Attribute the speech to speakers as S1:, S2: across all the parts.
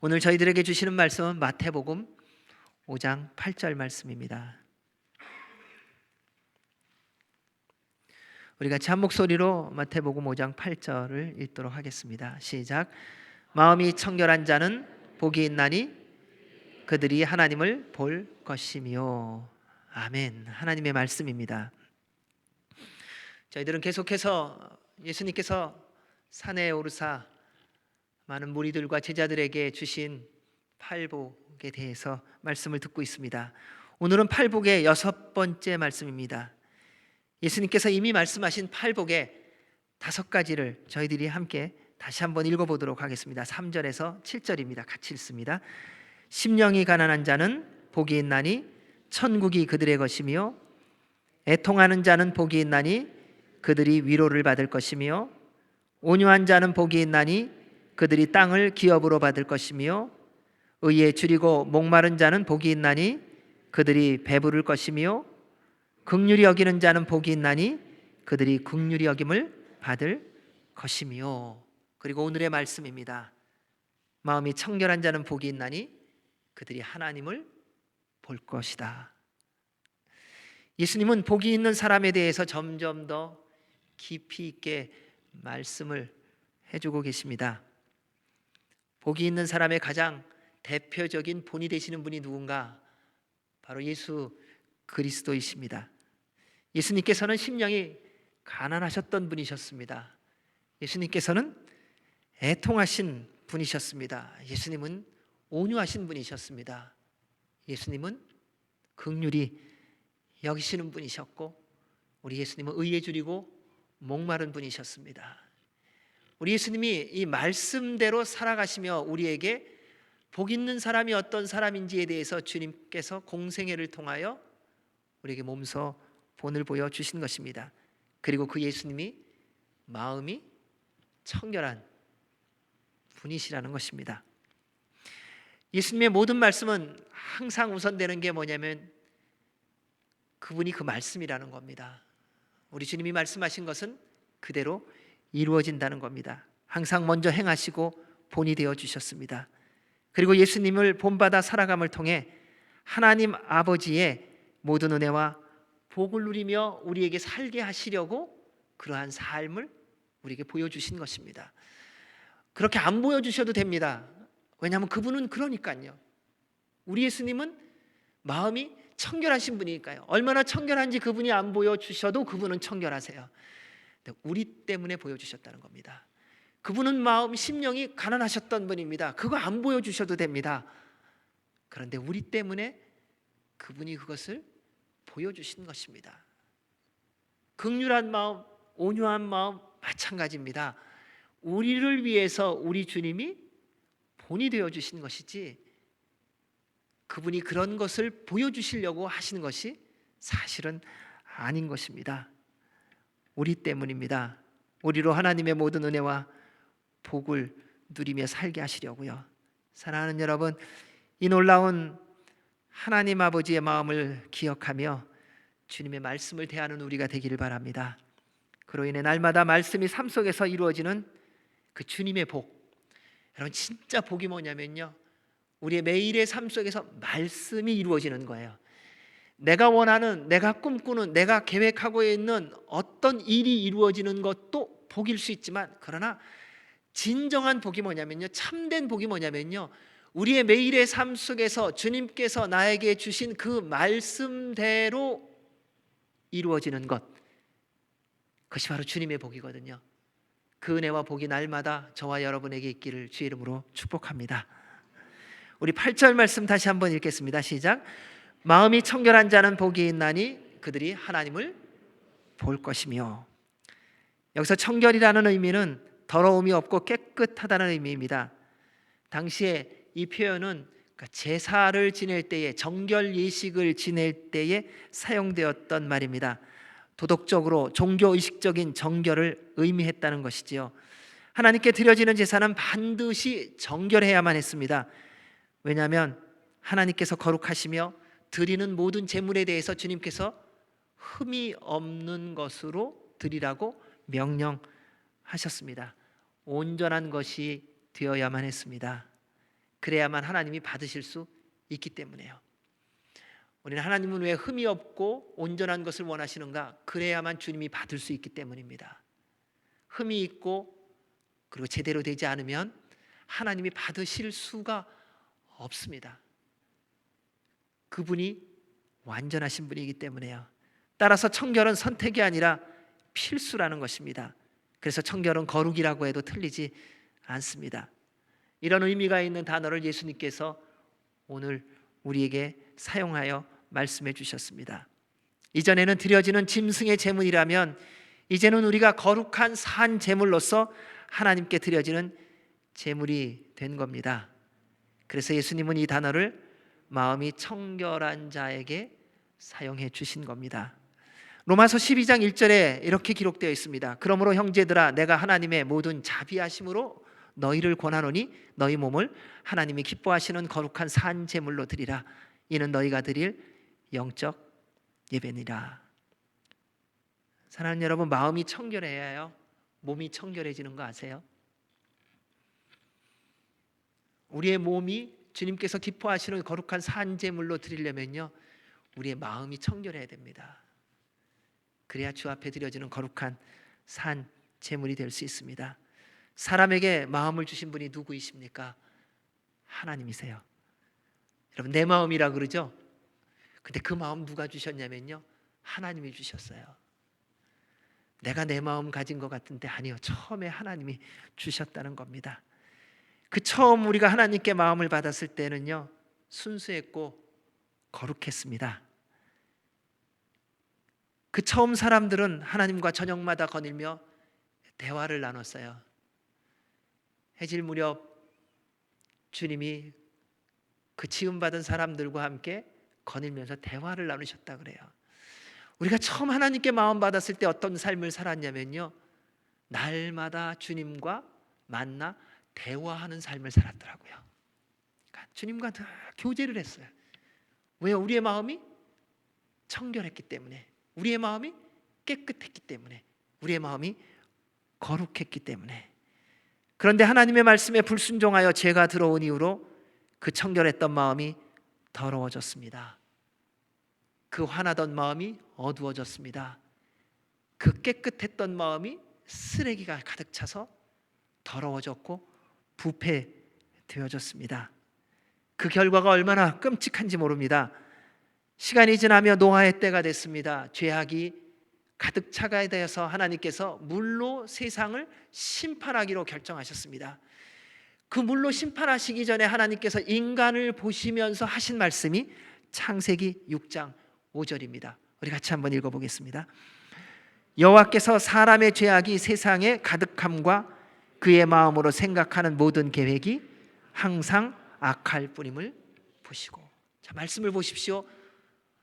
S1: 오늘 저희들에게 주시는 말씀은 마태복음 5장 8절 말씀입니다. 우리 같이 한 목소리로 마태복음 5장 8절을 읽도록 하겠습니다. 시작. 마음이 청결한 자는 복이 있나니 그들이 하나님을 볼 것이며. 아멘. 하나님의 말씀입니다. 저희들은 계속해서 예수님께서 산에 오르사 많은 무리들과 제자들에게 주신 팔복에 대해서 말씀을 듣고 있습니다. 오늘은 팔복의 6번째 말씀입니다. 예수님께서 이미 말씀하신 팔복의 5가지를 저희들이 함께 다시 한번 읽어보도록 하겠습니다. 3절에서 7절입니다. 같이 읽습니다. 심령이 가난한 자는 복이 있나니 천국이 그들의 것이며, 애통하는 자는 복이 있나니 그들이 위로를 받을 것이며, 온유한 자는 복이 있나니 그들이 땅을 기업으로 받을 것이며, 의에 줄이고 목마른 자는 복이 있나니 그들이 배부를 것이며, 긍휼히 여기는 자는 복이 있나니 그들이 긍휼히 여김을 받을 것이며. 그리고 오늘의 말씀입니다. 마음이 청결한 자는 복이 있나니 그들이 하나님을 볼 것이다. 예수님은 복이 있는 사람에 대해서 점점 더 깊이 있게 말씀을 해주고 계십니다. 복이 있는 사람의 가장 대표적인 본이 되시는 분이 누군가? 바로 예수 그리스도이십니다. 예수님께서는 심령이 가난하셨던 분이셨습니다. 예수님께서는 애통하신 분이셨습니다. 예수님은 온유하신 분이셨습니다. 예수님은 긍휼히 여기시는 분이셨고, 우리 예수님은 의에 줄이고 목마른 분이셨습니다. 우리 예수님이 이 말씀대로 살아가시며 우리에게 복 있는 사람이 어떤 사람인지에 대해서 주님께서 공생애를 통하여 우리에게 몸소 본을 보여주신 것입니다. 그리고 그 예수님이 마음이 청결한 분이시라는 것입니다. 예수님의 모든 말씀은 항상 우선되는 게 뭐냐면 그분이 그 말씀이라는 겁니다. 우리 주님이 말씀하신 것은 그대로 이루어진다는 겁니다. 항상 먼저 행하시고 본이 되어 주셨습니다. 그리고 예수님을 본받아 살아감을 통해 하나님 아버지의 모든 은혜와 복을 누리며 우리에게 살게 하시려고 그러한 삶을 우리에게 보여주신 것입니다. 그렇게 안 보여주셔도 됩니다. 왜냐하면 그분은 그러니까요. 우리 예수님은 마음이 청결하신 분이니까요. 얼마나 청결한지 그분이 안 보여주셔도 그분은 청결하세요. 우리 때문에 보여주셨다는 겁니다. 그분은 마음, 심령이 가난하셨던 분입니다. 그거 안 보여주셔도 됩니다. 그런데 우리 때문에 그분이 그것을 보여주신 것입니다. 긍휼한 마음, 온유한 마음 마찬가지입니다. 우리를 위해서 우리 주님이 본이 되어주신 것이지 그분이 그런 것을 보여주시려고 하시는 것이 사실은 아닌 것입니다. 우리 때문입니다. 우리로 하나님의 모든 은혜와 복을 누리며 살게 하시려고요. 사랑하는 여러분, 이 놀라운 하나님 아버지의 마음을 기억하며 주님의 말씀을 대하는 우리가 되기를 바랍니다. 그로 인해 날마다 말씀이 삶 속에서 이루어지는 그 주님의 복. 여러분, 진짜 복이 뭐냐면요, 우리의 매일의 삶 속에서 말씀이 이루어지는 거예요. 내가 원하는, 내가 꿈꾸는, 내가 계획하고 있는 어떤 일이 이루어지는 것도 복일 수 있지만, 그러나 진정한 복이 뭐냐면요, 참된 복이 뭐냐면요, 우리의 매일의 삶 속에서 주님께서 나에게 주신 그 말씀대로 이루어지는 것, 그것이 바로 주님의 복이거든요. 그 은혜와 복이 날마다 저와 여러분에게 있기를 주의 이름으로 축복합니다. 우리 8절 말씀 다시 한번 읽겠습니다. 시작. 마음이 청결한 자는 복이 있나니 그들이 하나님을 볼 것이며. 여기서 청결이라는 의미는 더러움이 없고 깨끗하다는 의미입니다. 당시에 이 표현은 제사를 지낼 때에, 정결 예식을 지낼 때에 사용되었던 말입니다. 도덕적으로 종교의식적인 정결을 의미했다는 것이지요. 하나님께 드려지는 제사는 반드시 정결해야만 했습니다. 왜냐하면 하나님께서 거룩하시며 드리는 모든 제물에 대해서 주님께서 흠이 없는 것으로 드리라고 명령하셨습니다. 온전한 것이 되어야만 했습니다. 그래야만 하나님이 받으실 수 있기 때문에요. 우리는 하나님은 왜 흠이 없고 온전한 것을 원하시는가? 그래야만 주님이 받을 수 있기 때문입니다. 흠이 있고 그리고 제대로 되지 않으면 하나님이 받으실 수가 없습니다. 그분이 완전하신 분이기 때문에요. 따라서 청결은 선택이 아니라 필수라는 것입니다. 그래서 청결은 거룩이라고 해도 틀리지 않습니다. 이런 의미가 있는 단어를 예수님께서 오늘 우리에게 사용하여 말씀해 주셨습니다. 이전에는 드려지는 짐승의 제물이라면 이제는 우리가 거룩한 산 제물로서 하나님께 드려지는 제물이 된 겁니다. 그래서 예수님은 이 단어를 마음이 청결한 자에게 사용해 주신 겁니다. 로마서 12장 1절에 이렇게 기록되어 있습니다. 그러므로 형제들아 내가 하나님의 모든 자비하심으로 너희를 권하노니 너희 몸을 하나님이 기뻐하시는 거룩한 산 제물로 드리라. 이는 너희가 드릴 영적 예배니라. 사랑하는 여러분, 마음이 청결해야요 몸이 청결해지는 거 아세요? 우리의 몸이 주님께서 기뻐하시는 거룩한 산 제물로 드리려면요 우리의 마음이 청결해야 됩니다. 그래야 주 앞에 드려지는 거룩한 산 제물이 될 수 있습니다. 사람에게 마음을 주신 분이 누구이십니까? 하나님이세요. 여러분, 내 마음이라 그러죠? 근데 그 마음 누가 주셨냐면요 하나님이 주셨어요. 내가 내 마음 가진 것 같은데 아니요, 처음에 하나님이 주셨다는 겁니다. 그 처음 우리가 하나님께 마음을 받았을 때는요 순수했고 거룩했습니다. 그 처음 사람들은 하나님과 저녁마다 거닐며 대화를 나눴어요. 해질 무렵 주님이 그 지음받은 사람들과 함께 거닐면서 대화를 나누셨다 그래요. 우리가 처음 하나님께 마음 받았을 때 어떤 삶을 살았냐면요 날마다 주님과 만나 대화하는 삶을 살았더라고요. 그러니까 주님과 늘 교제를 했어요. 왜요? 우리의 마음이 청결했기 때문에, 우리의 마음이 깨끗했기 때문에, 우리의 마음이 거룩했기 때문에. 그런데 하나님의 말씀에 불순종하여 죄가 들어온 이후로 그 청결했던 마음이 더러워졌습니다. 그 환하던 마음이 어두워졌습니다. 그 깨끗했던 마음이 쓰레기가 가득 차서 더러워졌고 부패되어졌습니다. 그 결과가 얼마나 끔찍한지 모릅니다. 시간이 지나며 노아의 때가 됐습니다. 죄악이 가득 차게 되어서 하나님께서 물로 세상을 심판하기로 결정하셨습니다. 그 물로 심판하시기 전에 하나님께서 인간을 보시면서 하신 말씀이 창세기 6장 5절입니다. 우리 같이 한번 읽어보겠습니다. 여호와께서 사람의 죄악이 세상에 가득함과 그의 마음으로 생각하는 모든 계획이 항상 악할 뿐임을 보시고. 자, 말씀을 보십시오.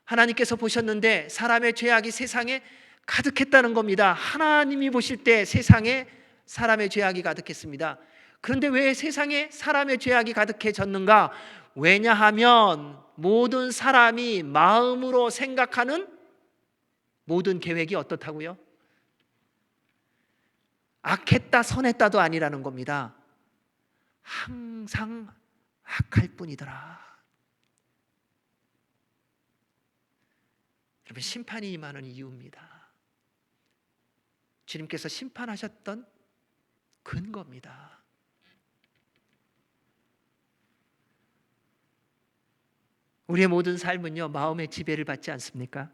S1: 하나님께서 보셨는데 사람의 죄악이 세상에 가득했다는 겁니다. 하나님이 보실 때 세상에 사람의 죄악이 가득했습니다. 그런데 왜 세상에 사람의 죄악이 가득해졌는가? 왜냐하면 모든 사람이 마음으로 생각하는 모든 계획이 어떻다고요? 악했다 선했다도 아니라는 겁니다. 항상 악할 뿐이더라. 여러분, 심판이 임하는 이유입니다. 주님께서 심판하셨던 근거입니다. 우리의 모든 삶은요 마음의 지배를 받지 않습니까?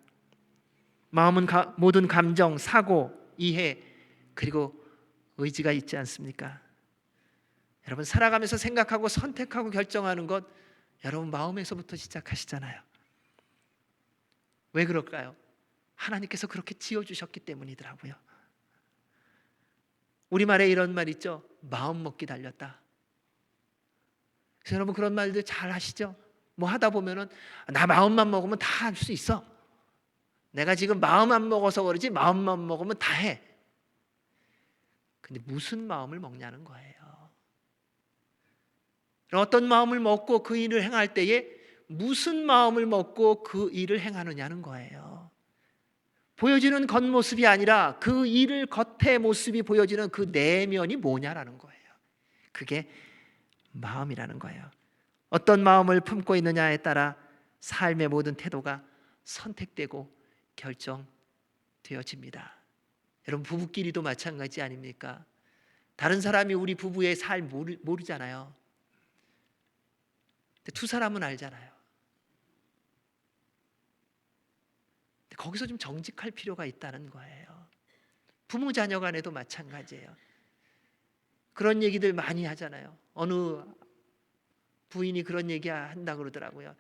S1: 마음은 모든 감정, 사고, 이해 그리고 의지가 있지 않습니까? 여러분, 살아가면서 생각하고 선택하고 결정하는 것 여러분 마음에서부터 시작하시잖아요. 왜 그럴까요? 하나님께서 그렇게 지어주셨기 때문이더라고요. 우리말에 이런 말 있죠. 마음 먹기 달렸다. 그래서 여러분 그런 말들 잘 하시죠? 뭐 하다 보면은 나 마음만 먹으면 다 할 수 있어. 내가 지금 마음 안 먹어서 그러지 마음만 먹으면 다 해. 근데 무슨 마음을 먹냐는 거예요. 어떤 마음을 먹고 그 일을 행할 때에 무슨 마음을 먹고 그 일을 행하느냐는 거예요. 보여지는 겉모습이 아니라 그 일을 겉의 모습이 보여지는 그 내면이 뭐냐라는 거예요. 그게 마음이라는 거예요. 어떤 마음을 품고 있느냐에 따라 삶의 모든 태도가 선택되고 결정되어집니다. 여러분, 부부끼리도 마찬가지 아닙니까? 다른 사람이 우리 부부의 삶 모르잖아요. 근데 두 사람은 알잖아요. 근데 거기서 좀 정직할 필요가 있다는 거예요. 부모 자녀 간에도 마찬가지예요. 그런 얘기들 많이 하잖아요. 어느 부인이 그런 얘기 한다 그러더라고요.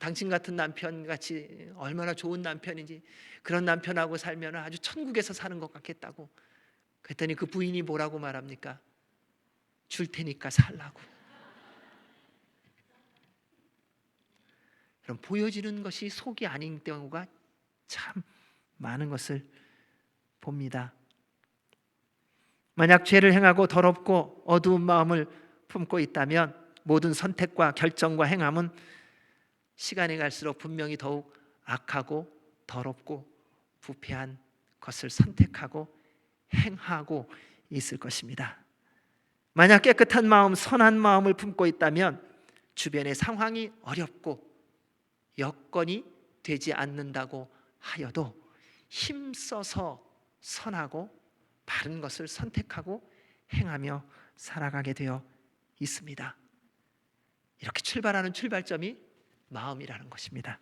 S1: 당신 같은 남편 같이 얼마나 좋은 남편인지, 그런 남편하고 살면 아주 천국에서 사는 것 같겠다고. 그랬더니 그 부인이 뭐라고 말합니까? 줄 테니까 살라고. 그럼 보여지는 것이 속이 아닌 경우가 참 많은 것을 봅니다. 만약 죄를 행하고 더럽고 어두운 마음을 품고 있다면 모든 선택과 결정과 행함은 시간이 갈수록 분명히 더욱 악하고 더럽고 부패한 것을 선택하고 행하고 있을 것입니다. 만약 깨끗한 마음, 선한 마음을 품고 있다면 주변의 상황이 어렵고 여건이 되지 않는다고 하여도 힘써서 선하고 바른 것을 선택하고 행하며 살아가게 되어 있습니다. 이렇게 출발하는 출발점이 마음이라는 것입니다.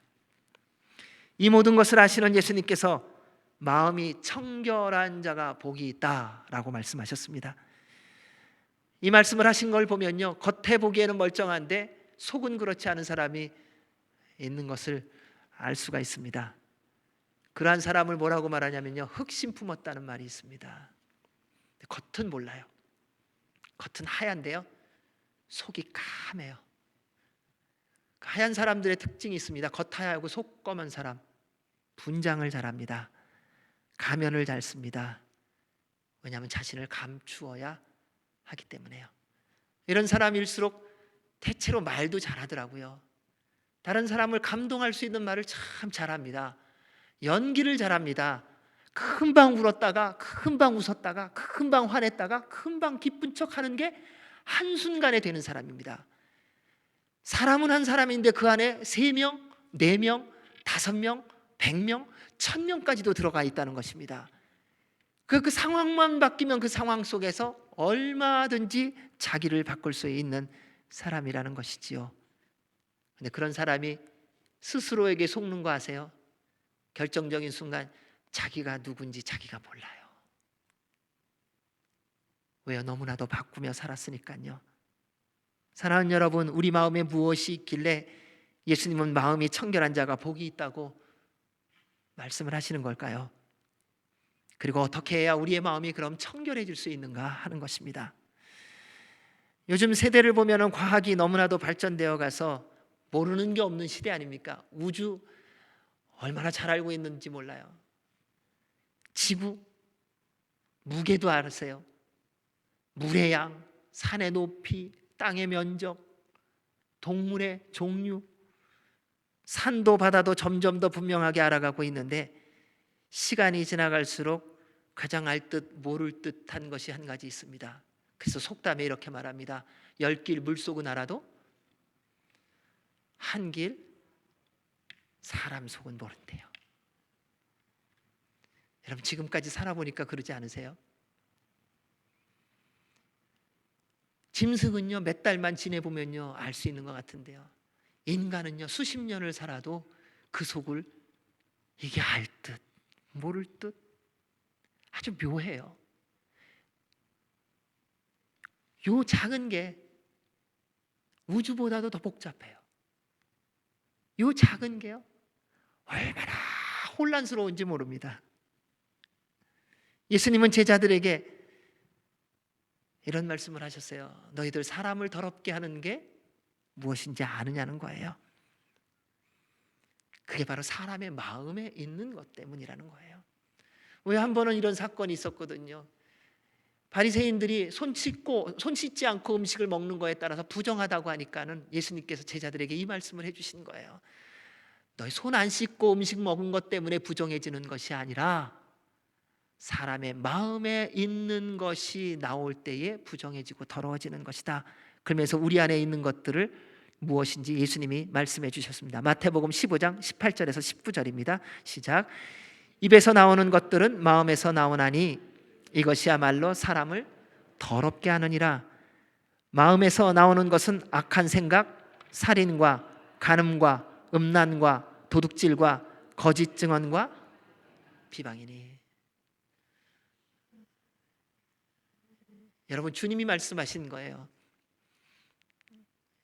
S1: 이 모든 것을 아시는 예수님께서 마음이 청결한 자가 복이 있다라고 말씀하셨습니다. 이 말씀을 하신 걸 보면요, 겉에 보기에는 멀쩡한데 속은 그렇지 않은 사람이 있는 것을 알 수가 있습니다. 그러한 사람을 뭐라고 말하냐면요, 흑심 품었다는 말이 있습니다. 겉은 몰라요. 겉은 하얀데요, 속이 까매요. 하얀 사람들의 특징이 있습니다. 겉하얗고 속 검은 사람, 분장을 잘합니다. 가면을 잘 씁니다. 왜냐하면 자신을 감추어야 하기 때문에요. 이런 사람일수록 대체로 말도 잘하더라고요. 다른 사람을 감동할 수 있는 말을 참 잘합니다. 연기를 잘합니다. 금방 울었다가 금방 웃었다가 금방 화냈다가 금방 기쁜 척하는 게 한순간에 되는 사람입니다. 사람은 한 사람인데 그 안에 3명, 4명, 5명, 100명, 1000명까지도 들어가 있다는 것입니다. 그 상황만 바뀌면 그 상황 속에서 얼마든지 자기를 바꿀 수 있는 사람이라는 것이지요. 근데 그런 사람이 스스로에게 속는 거 아세요? 결정적인 순간 자기가 누군지 자기가 몰라요. 왜요? 너무나도 바꾸며 살았으니까요. 사랑하는 여러분, 우리 마음에 무엇이 있길래 예수님은 마음이 청결한 자가 복이 있다고 말씀을 하시는 걸까요? 그리고 어떻게 해야 우리의 마음이 그럼 청결해질 수 있는가 하는 것입니다. 요즘 세대를 보면 과학이 너무나도 발전되어 가서 모르는 게 없는 시대 아닙니까? 우주 얼마나 잘 알고 있는지 몰라요. 지구 무게도 아세요? 물의 양, 산의 높이, 땅의 면적, 동물의 종류, 산도 바다도 점점 더 분명하게 알아가고 있는데 시간이 지나갈수록 가장 알 듯 모를 듯한 것이 한 가지 있습니다. 그래서 속담에 이렇게 말합니다. 10길 물속은 알아도 한 길 사람 속은 모른대요. 여러분, 지금까지 살아보니까 그러지 않으세요? 짐승은요 몇 달만 지내보면요 알 수 있는 것 같은데요, 인간은요 수십 년을 살아도 그 속을 이게 알 듯 모를 듯 아주 묘해요. 요 작은 게 우주보다도 더 복잡해요. 요 작은 게요 얼마나 혼란스러운지 모릅니다. 예수님은 제자들에게 이런 말씀을 하셨어요. 너희들 사람을 더럽게 하는 게 무엇인지 아느냐는 거예요. 그게 바로 사람의 마음에 있는 것 때문이라는 거예요. 왜 한 번은 이런 사건이 있었거든요. 바리새인들이 손 씻지 않고 음식을 먹는 거에 따라서 부정하다고 하니까는 예수님께서 제자들에게 이 말씀을 해주신 거예요. 너희 손 안 씻고 음식 먹은 것 때문에 부정해지는 것이 아니라 사람의 마음에 있는 것이 나올 때에 부정해지고 더러워지는 것이다. 그러면서 우리 안에 있는 것들을 무엇인지 예수님이 말씀해 주셨습니다. 마태복음 15장 18절에서 19절입니다. 시작. 입에서 나오는 것들은 마음에서 나오나니 이것이야말로 사람을 더럽게 하느니라. 마음에서 나오는 것은 악한 생각, 살인과 간음과 음란과 도둑질과 거짓 증언과 비방이니. 여러분, 주님이 말씀하신 거예요.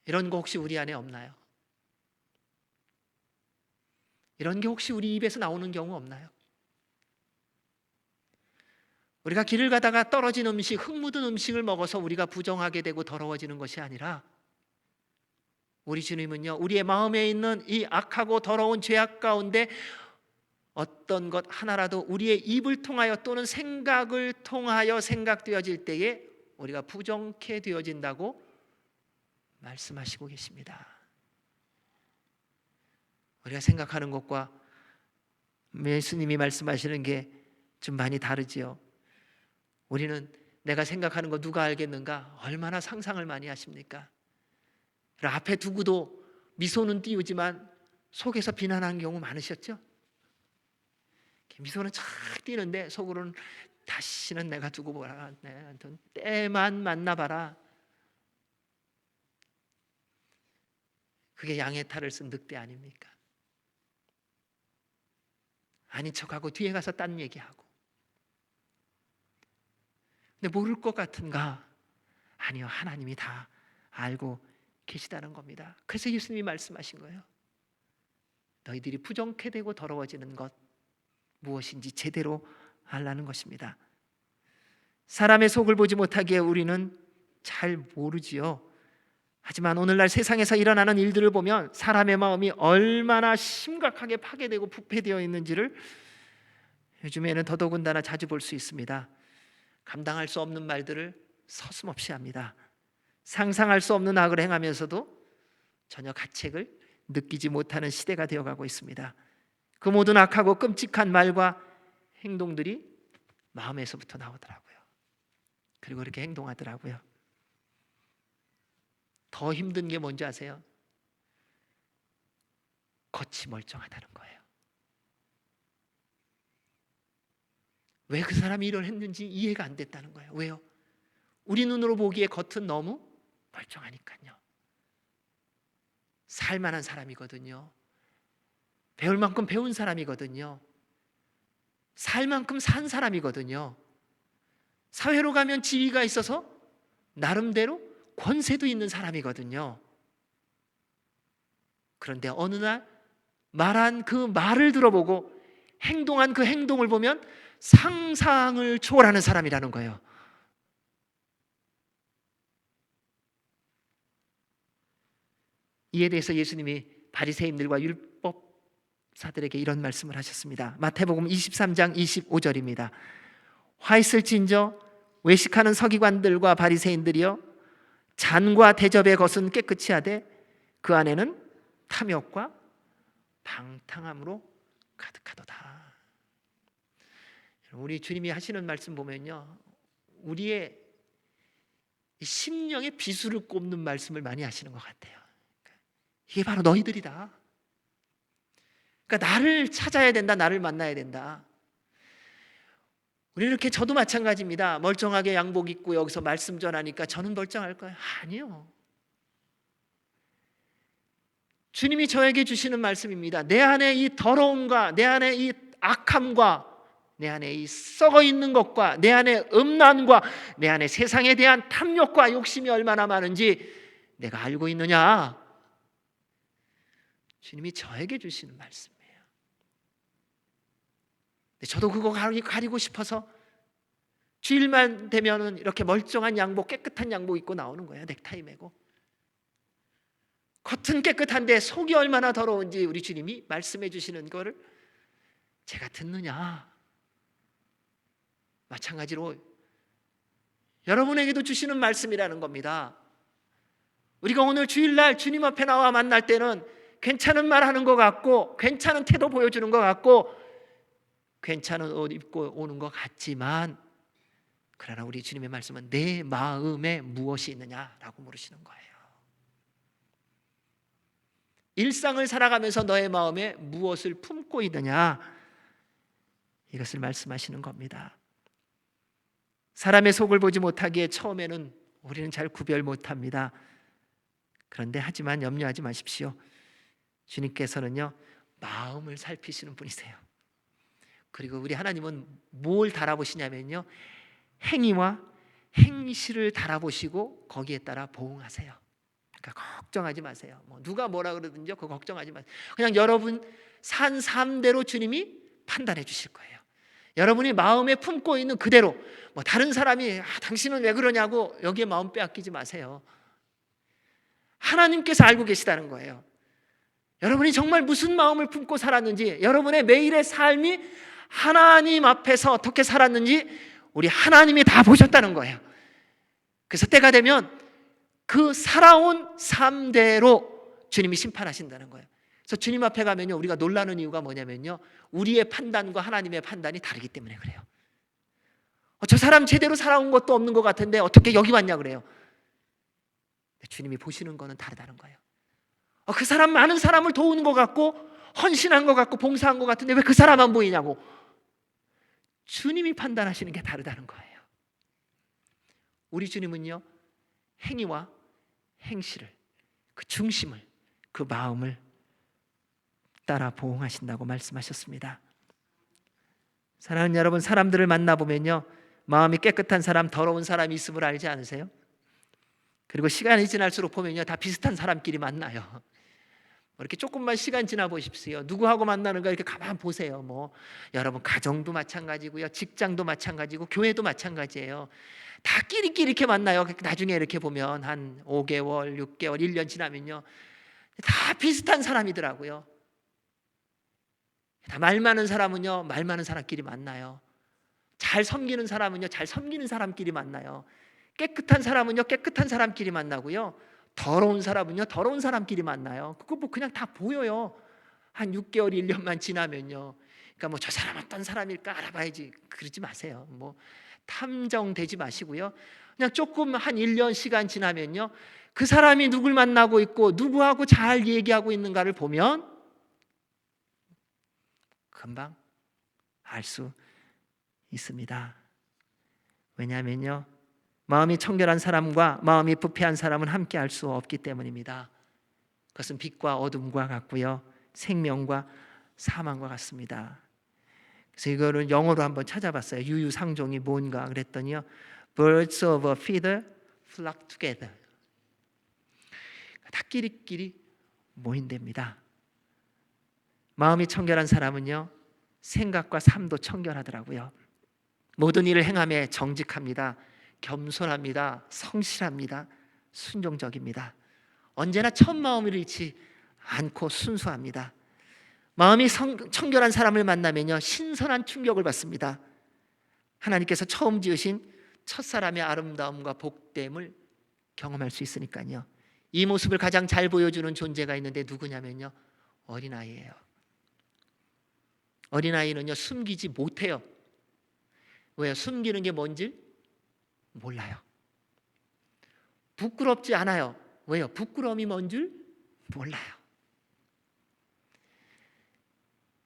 S1: 이런 거 혹시 우리 안에 없나요? 이런 게 혹시 우리 입에서 나오는 경우 없나요? 우리가 길을 가다가 떨어진 음식, 흙 묻은 음식을 먹어서 우리가 부정하게 되고 더러워지는 것이 아니라, 우리 주님은요, 우리의 마음에 있는 이 악하고 더러운 죄악 가운데 어떤 것 하나라도 우리의 입을 통하여 또는 생각을 통하여 생각되어질 때에 우리가 부정케 되어진다고 말씀하시고 계십니다. 우리가 생각하는 것과 예수님이 말씀하시는 게 좀 많이 다르지요. 우리는 내가 생각하는 거 누가 알겠는가? 얼마나 상상을 많이 하십니까? 앞에 두고도 미소는 띄우지만 속에서 비난하는 경우 많으셨죠? 미소는 착 띄는데 속으로는 다시는 내가 두고 보라, 때만 만나봐라. 그게 양의 탈을 쓴 늑대 아닙니까? 아닌 척하고 뒤에 가서 딴 얘기하고. 근데 모를 것 같은가? 아니요, 하나님이 다 알고 계시다는 겁니다. 그래서 예수님이 말씀하신 거예요. 너희들이 부정케 되고 더러워지는 것 무엇인지 제대로 알라는 것입니다. 사람의 속을 보지 못하기에 우리는 잘 모르지요. 하지만 오늘날 세상에서 일어나는 일들을 보면 사람의 마음이 얼마나 심각하게 파괴되고 부패되어 있는지를 요즘에는 더더군다나 자주 볼 수 있습니다. 감당할 수 없는 말들을 서슴없이 합니다. 상상할 수 없는 악을 행하면서도 전혀 가책을 느끼지 못하는 시대가 되어가고 있습니다. 그 모든 악하고 끔찍한 말과 행동들이 마음에서부터 나오더라고요. 그리고 그렇게 행동하더라고요. 더 힘든 게 뭔지 아세요? 겉이 멀쩡하다는 거예요. 왜 그 사람이 이걸 했는지 이해가 안 됐다는 거예요. 왜요? 우리 눈으로 보기에 겉은 너무 멀쩡하니까요. 살만한 사람이거든요. 배울 만큼 배운 사람이거든요. 살 만큼 산 사람이거든요. 사회로 가면 지위가 있어서 나름대로 권세도 있는 사람이거든요. 그런데 어느 날 말한 그 말을 들어보고 행동한 그 행동을 보면 상상을 초월하는 사람이라는 거예요. 이에 대해서 예수님이 바리새인들과 율법사들에게 이런 말씀을 하셨습니다. 마태복음 23장 25절입니다. 화 있을진저 외식하는 서기관들과 바리새인들이여, 잔과 대접의 것은 깨끗이 하되 그 안에는 탐욕과 방탕함으로 가득하도다. 우리 주님이 하시는 말씀 보면요, 우리의 심령의 비수를 꼽는 말씀을 많이 하시는 것 같아요. 이게 바로 너희들이다. 그러니까 나를 찾아야 된다, 나를 만나야 된다. 우리 이렇게 저도 마찬가지입니다. 멀쩡하게 양복 입고 여기서 말씀 전하니까 저는 멀쩡할까요? 아니요. 주님이 저에게 주시는 말씀입니다. 내 안에 이 더러움과 내 안에 이 악함과 내 안에 이 썩어 있는 것과 내 안에 음란과 내 안에 세상에 대한 탐욕과 욕심이 얼마나 많은지 내가 알고 있느냐? 주님이 저에게 주시는 말씀이에요. 저도 그거 가리고 싶어서 주일만 되면은 이렇게 멀쩡한 양복, 깨끗한 양복 입고 나오는 거예요. 넥타이 매고. 겉은 깨끗한데 속이 얼마나 더러운지 우리 주님이 말씀해 주시는 거를 제가 듣느냐? 마찬가지로 여러분에게도 주시는 말씀이라는 겁니다. 우리가 오늘 주일날 주님 앞에 나와 만날 때는 괜찮은 말 하는 것 같고 괜찮은 태도 보여주는 것 같고 괜찮은 옷 입고 오는 것 같지만, 그러나 우리 주님의 말씀은 내 마음에 무엇이 있느냐라고 물으시는 거예요. 일상을 살아가면서 너의 마음에 무엇을 품고 있느냐, 이것을 말씀하시는 겁니다. 사람의 속을 보지 못하기에 처음에는 우리는 잘 구별 못합니다. 그런데 하지만 염려하지 마십시오. 주님께서는요, 마음을 살피시는 분이세요. 그리고 우리 하나님은 뭘 달아보시냐면요, 행위와 행실을 달아보시고 거기에 따라 보응하세요. 그러니까 걱정하지 마세요. 뭐 누가 뭐라 그러든지요, 그거 걱정하지 마세요. 그냥 여러분 산 삶대로 주님이 판단해 주실 거예요. 여러분이 마음에 품고 있는 그대로, 뭐 다른 사람이 당신은 왜 그러냐고 여기에 마음 빼앗기지 마세요. 하나님께서 알고 계시다는 거예요. 여러분이 정말 무슨 마음을 품고 살았는지, 여러분의 매일의 삶이 하나님 앞에서 어떻게 살았는지 우리 하나님이 다 보셨다는 거예요. 그래서 때가 되면 그 살아온 삶대로 주님이 심판하신다는 거예요. 그래서 주님 앞에 가면요, 우리가 놀라는 이유가 뭐냐면요, 우리의 판단과 하나님의 판단이 다르기 때문에 그래요. 저 사람 제대로 살아온 것도 없는 것 같은데 어떻게 여기 왔냐 그래요. 주님이 보시는 거는 다르다는 거예요. 그 사람 많은 사람을 도우는 것 같고 헌신한 것 같고 봉사한 것 같은데 왜 그 사람 안 보이냐고. 주님이 판단하시는 게 다르다는 거예요. 우리 주님은요, 행위와 행실을, 그 중심을, 그 마음을 따라 보응하신다고 말씀하셨습니다. 사랑하는 여러분, 사람들을 만나보면요, 마음이 깨끗한 사람, 더러운 사람이 있음을 알지 않으세요? 그리고 시간이 지날수록 보면요, 다 비슷한 사람끼리 만나요. 이렇게 조금만 시간 지나 보십시오. 누구하고 만나는가 이렇게 가만 보세요. 뭐 여러분 가정도 마찬가지고요, 직장도 마찬가지고, 교회도 마찬가지예요. 다 끼리끼리 이렇게 만나요. 나중에 이렇게 보면 한 5개월, 6개월, 1년 지나면요, 다 비슷한 사람이더라고요. 다 말 많은 사람은요, 말 많은 사람끼리 만나요. 잘 섬기는 사람은요, 잘 섬기는 사람끼리 만나요. 깨끗한 사람은요, 깨끗한 사람끼리 만나고요, 더러운 사람은요, 더러운 사람끼리 만나요. 그거 뭐 그냥 다 보여요. 한 6개월, 1년만 지나면요. 그러니까 뭐 저 사람 어떤 사람일까 알아봐야지, 그러지 마세요. 뭐 탐정되지 마시고요. 그냥 조금 한 1년 시간 지나면요, 그 사람이 누굴 만나고 있고 누구하고 잘 얘기하고 있는가를 보면 금방 알 수 있습니다. 왜냐하면요, 마음이 청결한 사람과 마음이 부패한 사람은 함께 할 수 없기 때문입니다. 그것은 빛과 어둠과 같고요, 생명과 사망과 같습니다. 그래서 이거를 영어로 한번 찾아봤어요. 유유상종이 뭔가 그랬더니요, Birds of a feather flock together. 다 끼리끼리 모인답니다. 마음이 청결한 사람은요, 생각과 삶도 청결하더라고요. 모든 일을 행함에 정직합니다. 겸손합니다. 성실합니다. 순종적입니다. 언제나 첫 마음을 잃지 않고 순수합니다. 마음이 청결한 사람을 만나면요, 신선한 충격을 받습니다. 하나님께서 처음 지으신 첫사람의 아름다움과 복됨을 경험할 수 있으니까요. 이 모습을 가장 잘 보여주는 존재가 있는데 누구냐면요, 어린아이예요. 어린아이는요, 숨기지 못해요. 왜요? 숨기는 게 뭔지 몰라요. 부끄럽지 않아요. 왜요? 부끄러움이 뭔 줄 몰라요.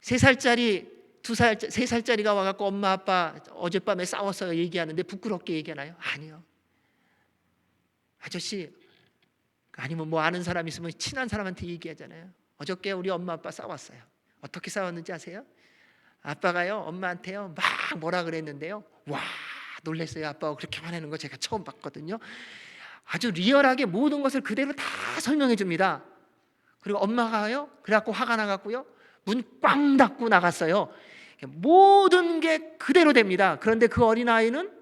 S1: 3살짜리, 3살짜리가 와갖고 엄마 아빠 어젯밤에 싸웠어요 얘기하는데 부끄럽게 얘기하나요? 아니요. 아저씨, 아니면 뭐 아는 사람 있으면 친한 사람한테 얘기하잖아요. 어저께 우리 엄마 아빠 싸웠어요. 어떻게 싸웠는지 아세요? 아빠가요, 엄마한테요 막 뭐라 그랬는데요, 와 놀랐어요. 아빠가 그렇게 화내는 거 제가 처음 봤거든요. 아주 리얼하게 모든 것을 그대로 다 설명해 줍니다. 그리고 엄마가요, 그래갖고 화가 나갖고요, 문 꽝 닫고 나갔어요. 모든 게 그대로 됩니다. 그런데 그 어린아이는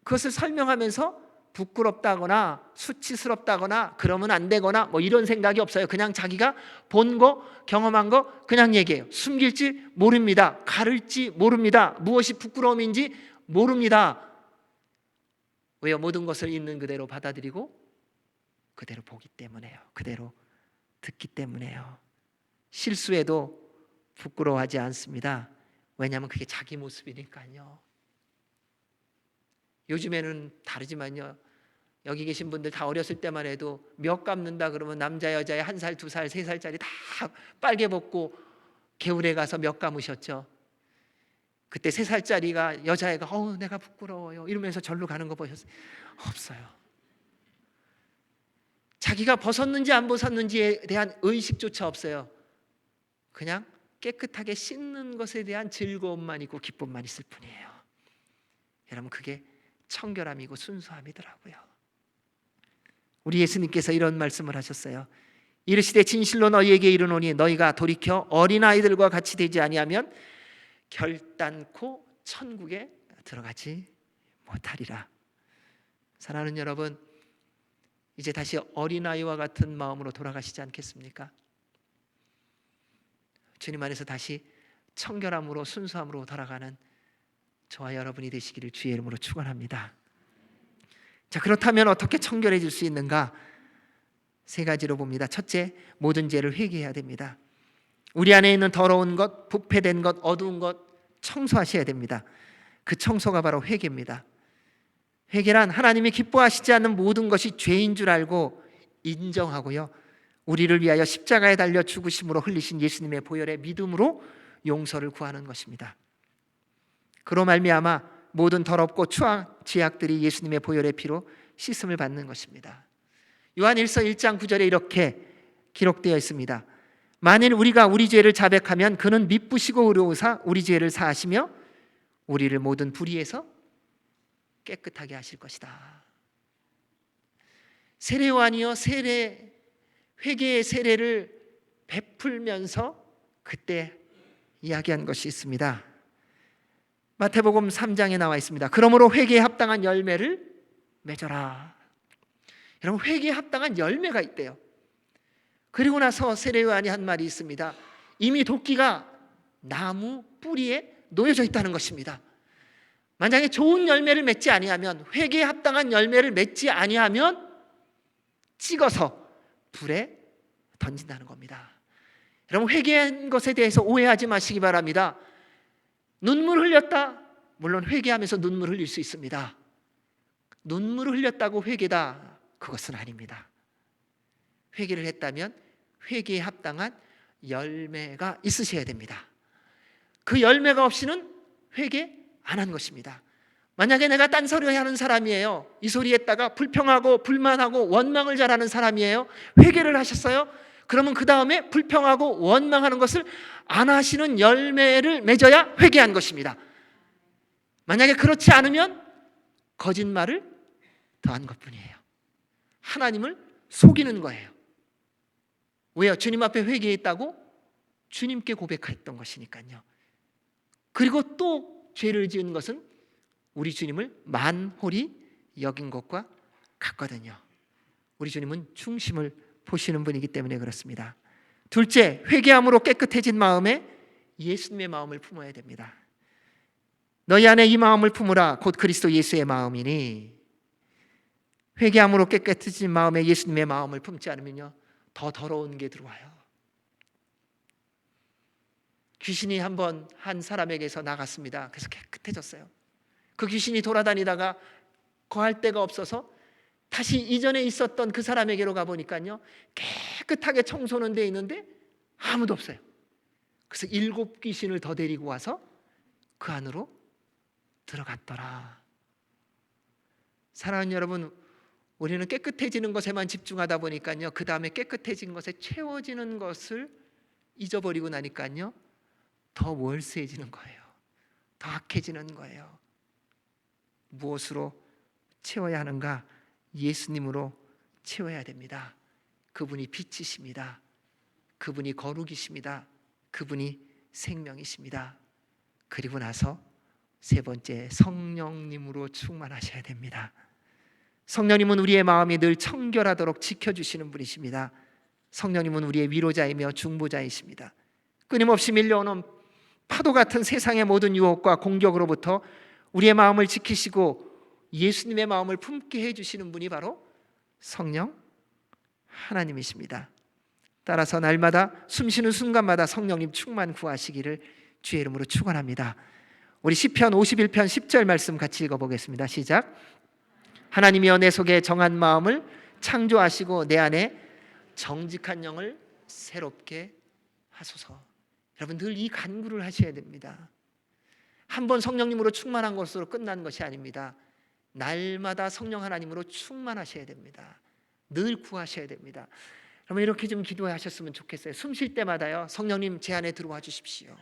S1: 그것을 설명하면서 부끄럽다거나 수치스럽다거나 그러면 안 되거나 뭐 이런 생각이 없어요. 그냥 자기가 본 거, 경험한 거 그냥 얘기해요. 숨길지 모릅니다. 가릴지 모릅니다. 무엇이 부끄러움인지 모릅니다. 왜요? 모든 것을 있는 그대로 받아들이고 그대로 보기 때문에요. 그대로 듣기 때문에요. 실수해도 부끄러워하지 않습니다. 왜냐하면 그게 자기 모습이니까요. 요즘에는 다르지만요, 여기 계신 분들 다 어렸을 때만 해도 몇 감는다 그러면 남자 여자애 1살, 2살, 3살짜리 다 빨개 벗고 개울에 가서 몇 감으셨죠. 그때 3살짜리가 여자애가 내가 부끄러워요 이러면서 절로 가는 거 보셨어요? 없어요. 자기가 벗었는지 안 벗었는지에 대한 의식조차 없어요. 그냥 깨끗하게 씻는 것에 대한 즐거움만 있고 기쁨만 있을 뿐이에요. 여러분, 그게 청결함이고 순수함이더라고요. 우리 예수님께서 이런 말씀을 하셨어요. 이르시되 진실로 너희에게 이르노니 너희가 돌이켜 어린아이들과 같이 되지 아니하면 결단코 천국에 들어가지 못하리라. 사랑하는 여러분, 이제 다시 어린아이와 같은 마음으로 돌아가시지 않겠습니까? 주님 안에서 다시 청결함으로 순수함으로 돌아가는 저와 여러분이 되시기를 주의 이름으로 축원합니다. 자, 그렇다면 어떻게 청결해질 수 있는가? 3가지로 봅니다. 첫째, 모든 죄를 회개해야 됩니다. 우리 안에 있는 더러운 것, 부패된 것, 어두운 것 청소하셔야 됩니다. 그 청소가 바로 회개입니다. 회개란 하나님이 기뻐하시지 않는 모든 것이 죄인 줄 알고 인정하고요, 우리를 위하여 십자가에 달려 죽으심으로 흘리신 예수님의 보혈의 믿음으로 용서를 구하는 것입니다. 그로 말미암아 모든 더럽고 추한 죄악들이 예수님의 보혈의 피로 씻음을 받는 것입니다. 요한일서 1장 9절에 이렇게 기록되어 있습니다. 만일 우리가 우리 죄를 자백하면 그는 미쁘시고 의로우사 우리 죄를 사하시며 우리를 모든 불의에서 깨끗하게 하실 것이다. 세례 요한이요, 회개의 세례를 베풀면서 그때 이야기한 것이 있습니다. 마태복음 3장에 나와 있습니다. 그러므로 회개에 합당한 열매를 맺어라. 여러분, 회개에 합당한 열매가 있대요. 그리고 나서 세례 요한이 한 말이 있습니다. 이미 도끼가 나무 뿌리에 놓여져 있다는 것입니다. 만약에 좋은 열매를 맺지 아니하면, 회개에 합당한 열매를 맺지 아니하면 찍어서 불에 던진다는 겁니다. 여러분, 회개한 것에 대해서 오해하지 마시기 바랍니다. 눈물 흘렸다? 물론 회개하면서 눈물 흘릴 수 있습니다. 눈물을 흘렸다고 회개다? 그것은 아닙니다. 회개를 했다면 회개에 합당한 열매가 있으셔야 됩니다. 그 열매가 없이는 회개 안 한 것입니다. 만약에 내가 딴소리 하는 사람이에요. 이 소리 했다가 불평하고 불만하고 원망을 잘하는 사람이에요. 회개를 하셨어요? 그러면 그 다음에 불평하고 원망하는 것을 안 하시는 열매를 맺어야 회개한 것입니다. 만약에 그렇지 않으면 거짓말을 더한 것뿐이에요. 하나님을 속이는 거예요. 왜요? 주님 앞에 회개했다고 주님께 고백했던 것이니까요. 그리고 또 죄를 지은 것은 우리 주님을 만홀히 여긴 것과 같거든요. 우리 주님은 중심을 보시는 분이기 때문에 그렇습니다. 둘째, 회개함으로 깨끗해진 마음에 예수님의 마음을 품어야 됩니다. 너희 안에 이 마음을 품으라 곧 그리스도 예수의 마음이니. 회개함으로 깨끗해진 마음에 예수님의 마음을 품지 않으면요, 더 더러운 게 들어와요. 귀신이 한번 한 사람에게서 나갔습니다. 그래서 깨끗해졌어요. 그 귀신이 돌아다니다가 거할 데가 없어서 다시 이전에 있었던 그 사람에게로 가보니까요, 깨끗하게 청소는 돼 있는데 아무도 없어요. 그래서 7 귀신을 더 데리고 와서 그 안으로 들어갔더라. 사랑하는 여러분, 우리는 깨끗해지는 것에만 집중하다 보니까요, 그 다음에 깨끗해진 것에 채워지는 것을 잊어버리고 나니까요, 더 월세해지는 거예요. 더 악해지는 거예요. 무엇으로 채워야 하는가? 예수님으로 채워야 됩니다. 그분이 빛이십니다. 그분이 거룩이십니다. 그분이 생명이십니다. 그리고 나서 3번째, 성령님으로 충만하셔야 됩니다. 성령님은 우리의 마음이 늘 청결하도록 지켜주시는 분이십니다. 성령님은 우리의 위로자이며 중보자이십니다. 끊임없이 밀려오는 파도 같은 세상의 모든 유혹과 공격으로부터 우리의 마음을 지키시고 예수님의 마음을 품게 해주시는 분이 바로 성령 하나님이십니다. 따라서 날마다 숨쉬는 순간마다 성령님 충만 구하시기를 주의 이름으로 축원합니다. 우리 시편 51편 10절 말씀 같이 읽어보겠습니다. 시작. 하나님이여 내 속에 정한 마음을 창조하시고 내 안에 정직한 영을 새롭게 하소서. 여러분 늘 이 간구를 하셔야 됩니다. 한번 성령님으로 충만한 것으로 끝난 것이 아닙니다. 날마다 성령 하나님으로 충만하셔야 됩니다. 늘 구하셔야 됩니다. 여러분 이렇게 좀 기도하셨으면 좋겠어요. 숨 쉴 때마다요, 성령님 제 안에 들어와 주십시오.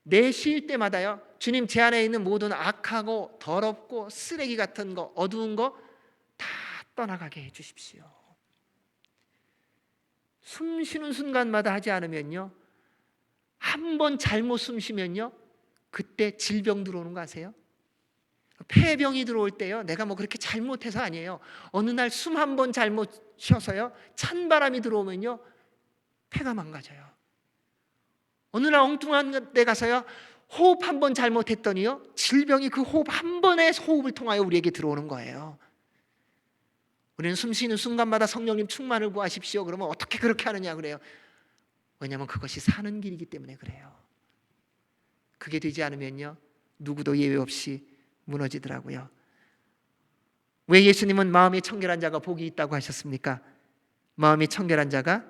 S1: 내쉴 때마다요, 주님 제 안에 있는 모든 악하고 더럽고 쓰레기 같은 거, 어두운 거 다 떠나가게 해주십시오. 숨 쉬는 순간마다 하지 않으면요, 한 번 잘못 숨 쉬면요, 그때 질병 들어오는 거 아세요? 폐병이 들어올 때요, 내가 뭐 그렇게 잘못해서 아니에요. 어느 날 숨 한 번 잘못 쉬어서요, 찬바람이 들어오면요, 폐가 망가져요. 어느 날 엉뚱한 데 가서요, 호흡 한 번 잘못했더니요, 질병이 그 호흡 한 번의 호흡을 통하여 우리에게 들어오는 거예요. 우리는 숨 쉬는 순간마다 성령님 충만을 구하십시오. 그러면 어떻게 그렇게 하느냐 그래요. 왜냐하면 그것이 사는 길이기 때문에 그래요. 그게 되지 않으면요, 누구도 예외 없이 무너지더라고요. 왜 예수님은 마음이 청결한 자가 복이 있다고 하셨습니까? 마음이 청결한 자가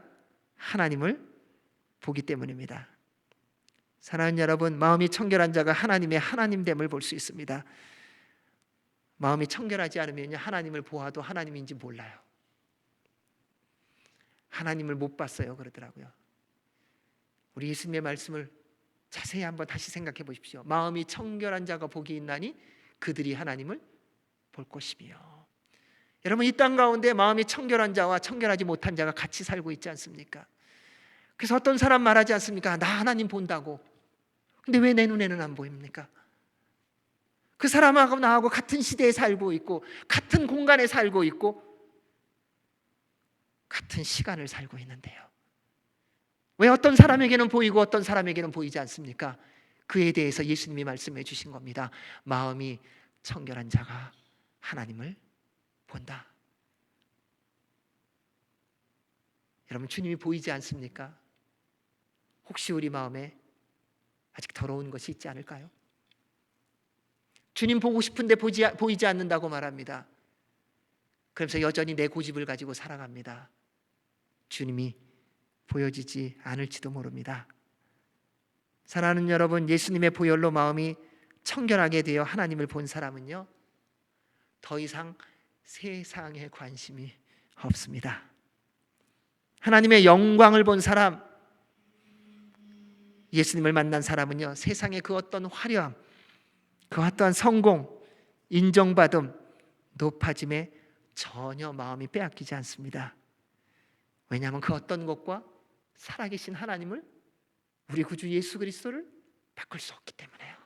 S1: 하나님을 보기 때문입니다. 사랑하는 여러분, 마음이 청결한 자가 하나님의 하나님됨을 볼 수 있습니다. 마음이 청결하지 않으면 하나님을 보아도 하나님인지 몰라요. 하나님을 못 봤어요 그러더라고요. 우리 예수님의 말씀을 자세히 한번 다시 생각해 보십시오. 마음이 청결한 자가 복이 있나니 그들이 하나님을 볼 것이며. 여러분 이 땅 가운데 마음이 청결한 자와 청결하지 못한 자가 같이 살고 있지 않습니까? 그래서 어떤 사람 말하지 않습니까? 나 하나님 본다고. 근데 왜 내 눈에는 안 보입니까? 그 사람하고 나하고 같은 시대에 살고 있고 같은 공간에 살고 있고 같은 시간을 살고 있는데요, 왜 어떤 사람에게는 보이고 어떤 사람에게는 보이지 않습니까? 그에 대해서 예수님이 말씀해 주신 겁니다. 마음이 청결한 자가 하나님을 본다. 여러분 주님이 보이지 않습니까? 혹시 우리 마음에 아직 더러운 것이 있지 않을까요? 주님 보고 싶은데 보이지 않는다고 말합니다. 그러면서 여전히 내 고집을 가지고 살아갑니다. 주님이 보여지지 않을지도 모릅니다. 사랑하는 여러분, 예수님의 보혈로 마음이 청결하게 되어 하나님을 본 사람은요, 더 이상 세상에 관심이 없습니다. 하나님의 영광을 본 사람, 예수님을 만난 사람은요, 세상의 그 어떤 화려함, 그 어떠한 성공, 인정받음, 높아짐에 전혀 마음이 빼앗기지 않습니다. 왜냐하면 그 어떤 것과 살아계신 하나님을, 우리 구주 예수 그리스도를 바꿀 수 없기 때문에요.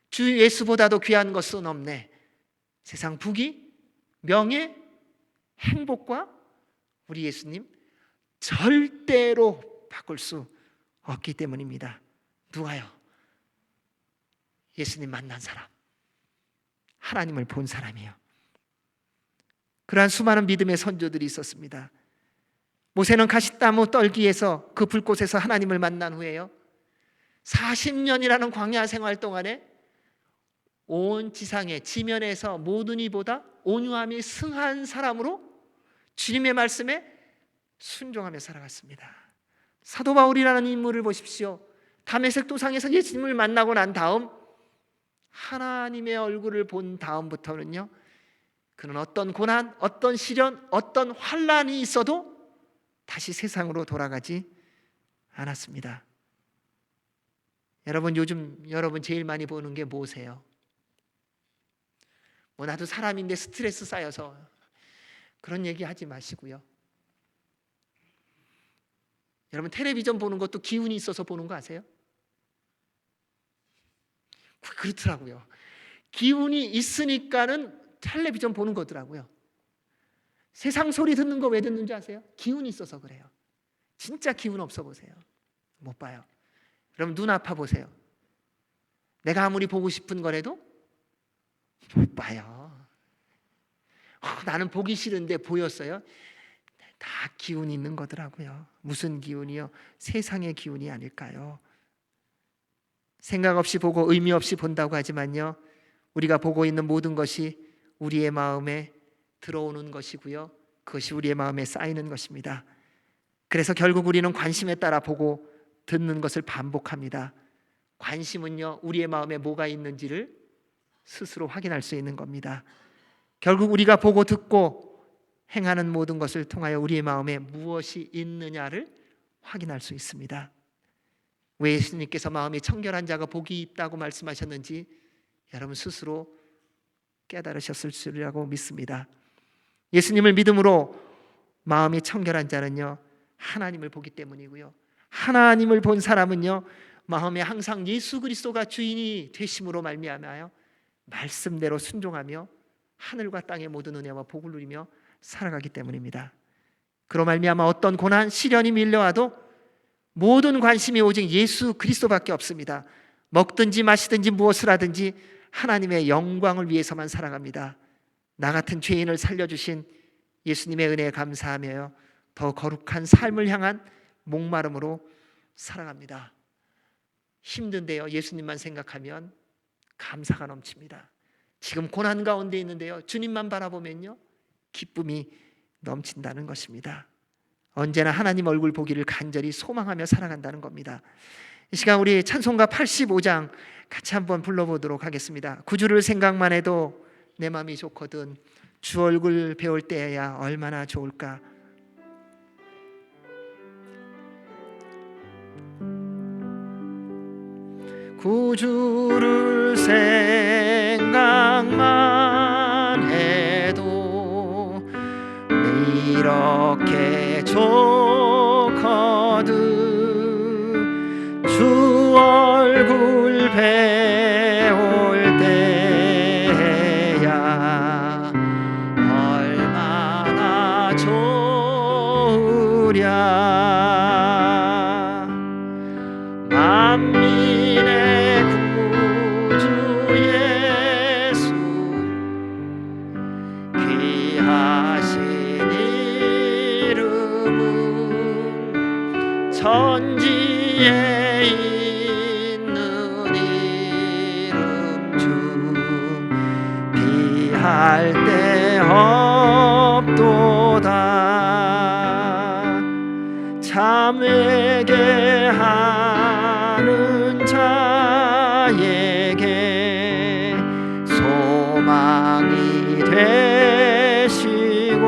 S1: 주 예수보다도 귀한 것은 없네. 세상 부귀, 명예, 행복과 우리 예수님 절대로 바꿀 수 없기 때문입니다. 누가요? 예수님 만난 사람, 하나님을 본 사람이에요. 그러한 수많은 믿음의 선조들이 있었습니다. 모세는 가시나무 떨기에서 그 불꽃에서 하나님을 만난 후에요, 40년이라는 광야 생활 동안에 온 지상의 지면에서 모든 이보다 온유함이 승한 사람으로 주님의 말씀에 순종하며 살아갔습니다. 사도 바울이라는 인물을 보십시오. 다메섹 도상에서 예수님을 만나고 난 다음 하나님의 얼굴을 본 다음부터는요, 그는 어떤 고난, 어떤 시련, 어떤 환난이 있어도 다시 세상으로 돌아가지 않았습니다. 여러분 요즘 여러분 제일 많이 보는 게 뭐세요? 뭐 나도 사람인데 스트레스 쌓여서, 그런 얘기 하지 마시고요. 여러분 텔레비전 보는 것도 기운이 있어서 보는 거 아세요? 그렇더라고요. 기운이 있으니까는 텔레비전 보는 거더라고요. 세상 소리 듣는 거 왜 듣는지 아세요? 기운이 있어서 그래요. 진짜 기운 없어 보세요. 못 봐요. 그럼 눈 아파 보세요. 내가 아무리 보고 싶은 거라도 못 봐요. 나는 보기 싫은데 보였어요. 다 기운이 있는 거더라고요. 무슨 기운이요? 세상의 기운이 아닐까요? 생각 없이 보고 의미 없이 본다고 하지만요, 우리가 보고 있는 모든 것이 우리의 마음에 들어오는 것이고요, 그것이 우리의 마음에 쌓이는 것입니다. 그래서 결국 우리는 관심에 따라 보고 듣는 것을 반복합니다. 관심은요, 우리의 마음에 뭐가 있는지를 스스로 확인할 수 있는 겁니다. 결국 우리가 보고 듣고 행하는 모든 것을 통하여 우리의 마음에 무엇이 있느냐를 확인할 수 있습니다. 왜 예수님께서 마음이 청결한 자가 복이 있다고 말씀하셨는지 여러분 스스로 깨달으셨을 줄이라고 믿습니다. 예수님을 믿음으로 마음이 청결한 자는요, 하나님을 보기 때문이고요, 하나님을 본 사람은요, 마음에 항상 예수 그리스도가 주인이 되심으로 말미암아요 말씀대로 순종하며 하늘과 땅의 모든 은혜와 복을 누리며 살아가기 때문입니다. 그로 말미암아 어떤 고난, 시련이 밀려와도 모든 관심이 오직 예수 그리스도밖에 없습니다. 먹든지 마시든지 무엇을 하든지 하나님의 영광을 위해서만 살아갑니다. 나 같은 죄인을 살려주신 예수님의 은혜에 감사하며 더 거룩한 삶을 향한 목마름으로 살아갑니다. 힘든데요, 예수님만 생각하면 감사가 넘칩니다. 지금 고난 가운데 있는데요, 주님만 바라보면요 기쁨이 넘친다는 것입니다. 언제나 하나님 얼굴 보기를 간절히 소망하며 살아간다는 겁니다. 이 시간 우리 찬송가 85장 같이 한번 불러보도록 하겠습니다. 구주를 생각만 해도 내 마음이 좋거든 주 얼굴 배울 때야 얼마나 좋을까. 구주를 생각만 해도 이렇게 좋거든 주 얼굴 배울 때야 얼마나 좋으랴. 만민의 구주 예수 귀하신 이름은 천지에 있는 이름 중 비할 데 없도다. 참 회개하는 자에게 소망이 되시고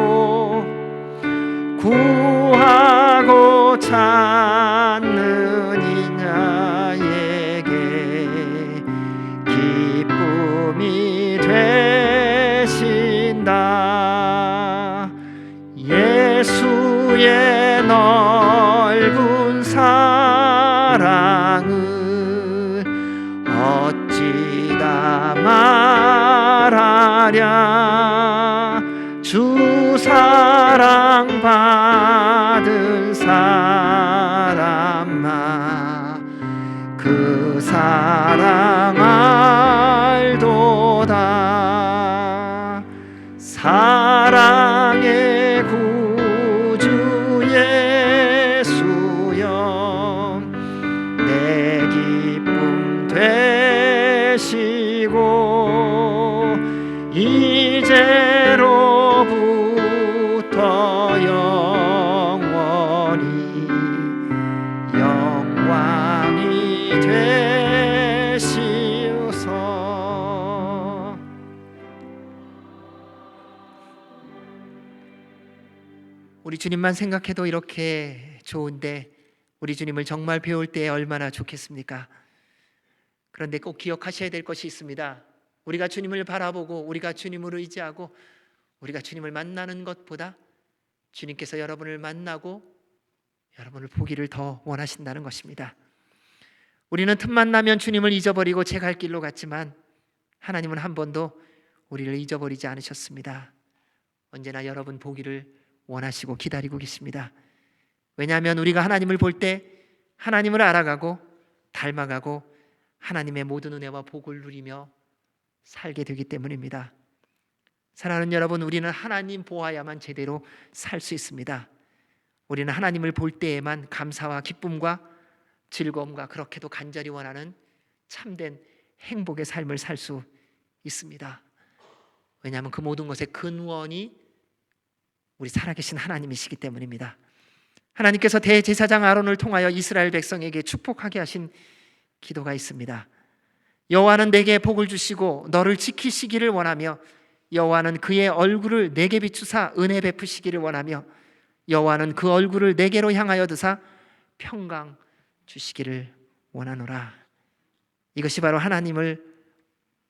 S1: 구하고 찾는 이냐에게 기쁨이 되신다. 예수의 넓은 사랑을 어찌 다 말하랴. 주 사랑 받은 사람아 그 사랑 알도다. 사랑의 구주 예수여 내 기쁨 되시고 이제로부터 영원히 영광이 되시옵소서. 우리 주님만 생각해도 이렇게 좋은데 우리 주님을 정말 배울 때 얼마나 좋겠습니까? 그런데 꼭 기억하셔야 될 것이 있습니다. 우리가 주님을 바라보고 우리가 주님을 의지하고 우리가 주님을 만나는 것보다 주님께서 여러분을 만나고 여러분을 보기를 더 원하신다는 것입니다. 우리는 틈만 나면 주님을 잊어버리고 제 갈 길로 갔지만 하나님은 한 번도 우리를 잊어버리지 않으셨습니다. 언제나 여러분 보기를 원하시고 기다리고 계십니다. 왜냐하면 우리가 하나님을 볼 때 하나님을 알아가고 닮아가고 하나님의 모든 은혜와 복을 누리며 살게 되기 때문입니다. 사랑하는 여러분, 우리는 하나님 보아야만 제대로 살 수 있습니다. 우리는 하나님을 볼 때에만 감사와 기쁨과 즐거움과 그렇게도 간절히 원하는 참된 행복의 삶을 살 수 있습니다. 왜냐하면 그 모든 것의 근원이 우리 살아계신 하나님이시기 때문입니다. 하나님께서 대제사장 아론을 통하여 이스라엘 백성에게 축복하게 하신 기도가 있습니다. 여호와는 내게 복을 주시고 너를 지키시기를 원하며 여호와는 그의 얼굴을 내게 비추사 은혜 베푸시기를 원하며 여호와는 그 얼굴을 내게로 향하여 드사 평강 주시기를 원하노라. 이것이 바로 하나님을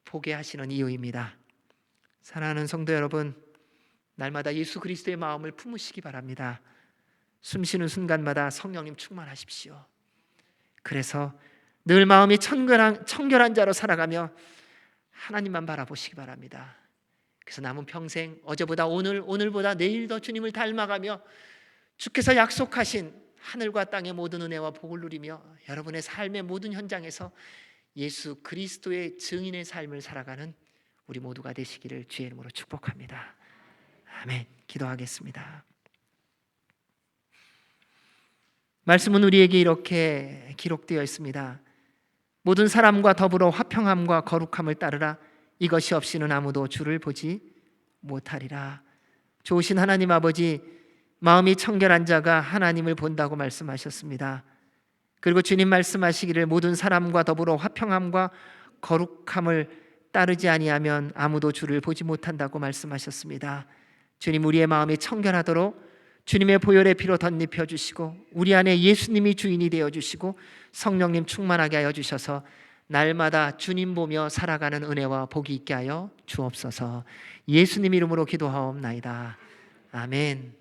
S1: 보게 하시는 이유입니다. 사랑하는 성도 여러분, 날마다 예수 그리스도의 마음을 품으시기 바랍니다. 숨쉬는 순간마다 성령님 충만하십시오. 그래서 늘 마음이 청결한 자로 살아가며 하나님만 바라보시기 바랍니다. 그래서 남은 평생 어제보다 오늘보다 내일 더 주님을 닮아가며 주께서 약속하신 하늘과 땅의 모든 은혜와 복을 누리며 여러분의 삶의 모든 현장에서 예수 그리스도의 증인의 삶을 살아가는 우리 모두가 되시기를 주의 이름으로 축복합니다. 아멘. 기도하겠습니다. 말씀은 우리에게 이렇게 기록되어 있습니다. 모든 사람과 더불어 화평함과 거룩함을 따르라. 이것이 없이는 아무도 주를 보지 못하리라. 좋으신 하나님 아버지, 마음이 청결한 자가 하나님을 본다고 말씀하셨습니다. 그리고 주님 말씀하시기를 모든 사람과 더불어 화평함과 거룩함을 따르지 아니하면 아무도 주를 보지 못한다고 말씀하셨습니다. 주님, 우리의 마음이 청결하도록 주님의 보혈의 피로 덧입혀 주시고 우리 안에 예수님이 주인이 되어 주시고 성령님 충만하게 하여 주셔서 날마다 주님 보며 살아가는 은혜와 복이 있게 하여 주옵소서. 예수님 이름으로 기도하옵나이다. 아멘.